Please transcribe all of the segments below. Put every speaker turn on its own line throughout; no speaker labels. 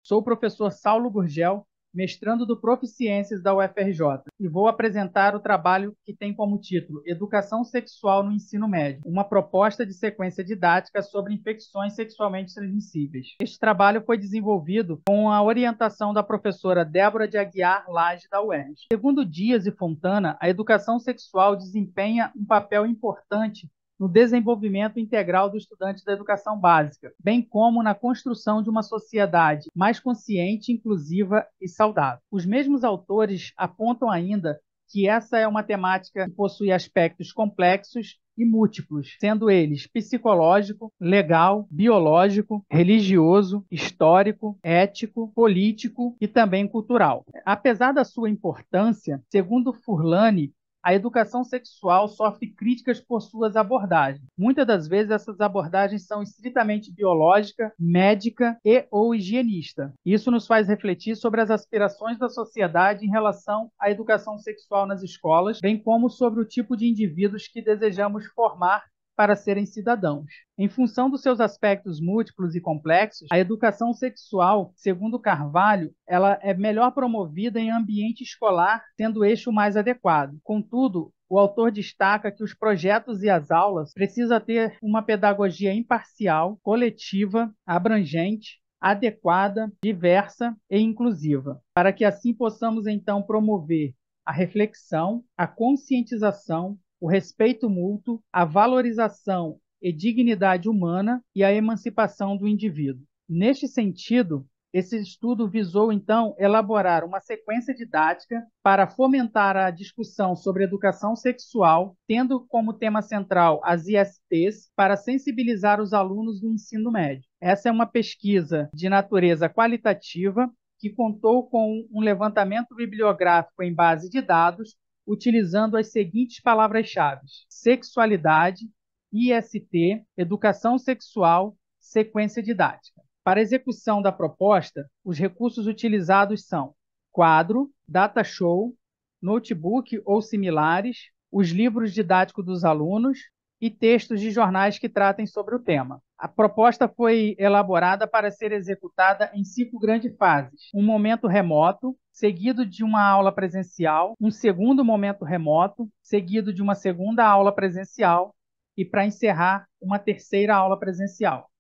Sou o professor Saulo Gurgel, mestrando do Proficiências da UFRJ, e vou apresentar o trabalho que tem como título Educação Sexual no Ensino Médio, uma proposta de sequência didática sobre infecções sexualmente transmissíveis. Este trabalho foi desenvolvido com a orientação da professora Débora de Aguiar Lage, da UERJ. Segundo Dias e Fontana, a educação sexual desempenha um papel importante no desenvolvimento integral do estudante da educação básica, bem como na construção de uma sociedade mais consciente, inclusiva e saudável. Os mesmos autores apontam ainda que essa é uma temática que possui aspectos complexos e múltiplos, sendo eles psicológico, legal, biológico, religioso, histórico, ético, político e também cultural. Apesar da sua importância, segundo Furlani, a educação sexual sofre críticas por suas abordagens. Muitas das vezes essas abordagens são estritamente biológica, médica e ou higienista. Isso nos faz refletir sobre as aspirações da sociedade em relação à educação sexual nas escolas, bem como sobre o tipo de indivíduos que desejamos formar para serem cidadãos. Em função dos seus aspectos múltiplos e complexos, a educação sexual, segundo Carvalho, ela é melhor promovida em ambiente escolar, sendo este o mais adequado. Contudo, o autor destaca que os projetos e as aulas precisam ter uma pedagogia imparcial, coletiva, abrangente, adequada, diversa e inclusiva, para que assim possamos então promover a reflexão, a conscientização, o respeito mútuo, a valorização e dignidade humana e a emancipação do indivíduo. Neste sentido, esse estudo visou, então, elaborar uma sequência didática para fomentar a discussão sobre educação sexual, tendo como tema central as ISTs, para sensibilizar os alunos do ensino médio. Essa é uma pesquisa de natureza qualitativa que contou com um levantamento bibliográfico em base de dados, utilizando as seguintes palavras-chave: sexualidade, IST, educação sexual, sequência didática. Para a execução da proposta, os recursos utilizados são quadro, data show, notebook ou similares, os livros didáticos dos alunos e textos de jornais que tratem sobre o tema. A proposta foi elaborada para ser executada em 5 grandes fases: um momento remoto, seguido de uma aula presencial, um segundo momento remoto, seguido de uma segunda aula presencial e, para encerrar, uma terceira aula presencial.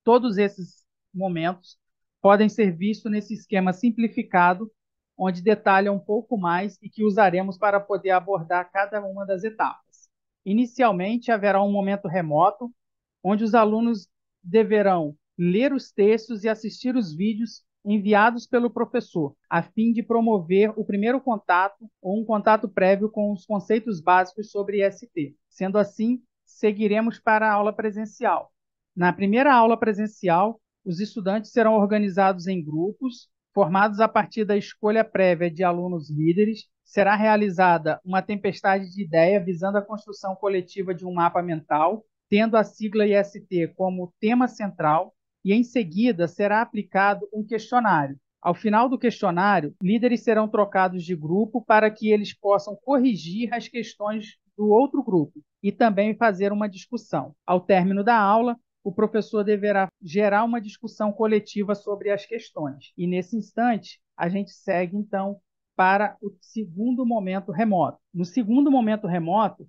Todos esses momentos podem ser vistos nesse esquema simplificado, onde detalha um pouco mais e que usaremos para poder abordar cada uma das etapas. Inicialmente, haverá um momento remoto, onde os alunos deverão ler os textos e assistir os vídeos enviados pelo professor, a fim de promover o primeiro contato ou um contato prévio com os conceitos básicos sobre IST. Sendo assim, seguiremos para a aula presencial. Na primeira aula presencial, os estudantes serão organizados em grupos, formados a partir da escolha prévia de alunos líderes. Será realizada uma tempestade de ideias visando a construção coletiva de um mapa mental, tendo a sigla IST como tema central, e em seguida será aplicado um questionário. Ao final do questionário, líderes serão trocados de grupo para que eles possam corrigir as questões do outro grupo e também fazer uma discussão. Ao término da aula, o professor deverá gerar uma discussão coletiva sobre as questões. E nesse instante, a gente segue, então, para o segundo momento remoto. No segundo momento remoto,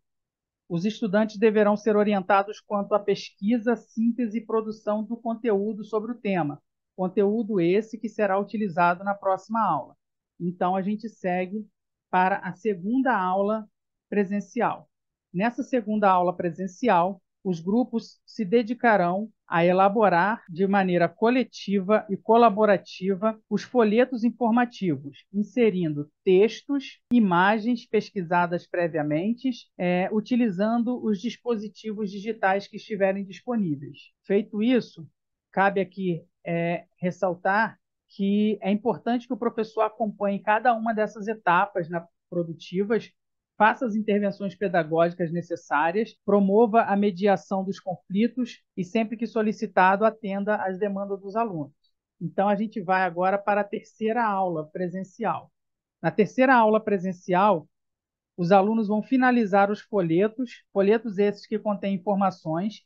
os estudantes deverão ser orientados quanto à pesquisa, síntese e produção do conteúdo sobre o tema. Conteúdo esse que será utilizado na próxima aula. Então, a gente segue para a segunda aula presencial. Nessa segunda aula presencial, os grupos se dedicarão a elaborar de maneira coletiva e colaborativa os folhetos informativos, inserindo textos, imagens pesquisadas previamente, utilizando os dispositivos digitais que estiverem disponíveis. Feito isso, cabe aqui ressaltar que é importante que o professor acompanhe cada uma dessas etapas produtivas, faça as intervenções pedagógicas necessárias, promova a mediação dos conflitos e, sempre que solicitado, atenda às demandas dos alunos. Então, a gente vai agora para a terceira aula presencial. Na terceira aula presencial, os alunos vão finalizar os folhetos esses que contêm informações.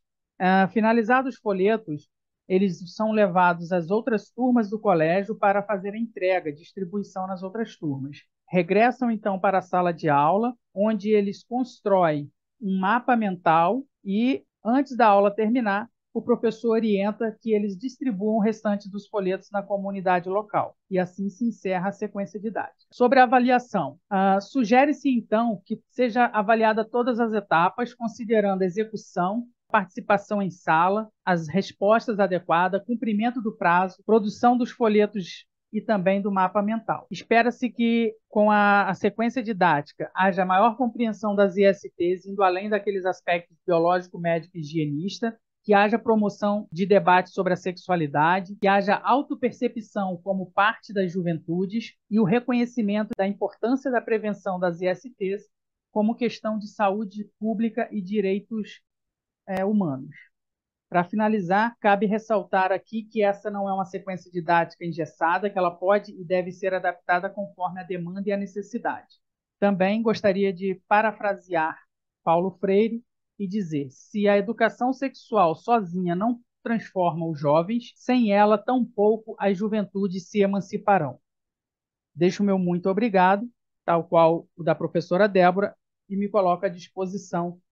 Finalizados os folhetos, eles são levados às outras turmas do colégio para fazer a entrega, distribuição nas outras turmas. Regressam, então, para a sala de aula, onde eles constroem um mapa mental e, antes da aula terminar, o professor orienta que eles distribuam o restante dos folhetos na comunidade local. E assim se encerra a sequência didática. Sobre a avaliação, sugere-se, então, que seja avaliada todas as etapas, considerando a execução, participação em sala, as respostas adequadas, cumprimento do prazo, produção dos folhetos e também do mapa mental. Espera-se que, com a sequência didática, haja maior compreensão das ISTs, indo além daqueles aspectos biológico, médico e higienista, que haja promoção de debate sobre a sexualidade, que haja autopercepção como parte das juventudes e o reconhecimento da importância da prevenção das ISTs como questão de saúde pública e direitos humanos. Para finalizar, cabe ressaltar aqui que essa não é uma sequência didática engessada, que ela pode e deve ser adaptada conforme a demanda e a necessidade. Também gostaria de parafrasear Paulo Freire e dizer: se a educação sexual sozinha não transforma os jovens, sem ela, tampouco as juventudes se emanciparão. Deixo o meu muito obrigado, tal qual o da professora Débora, e me coloco à disposição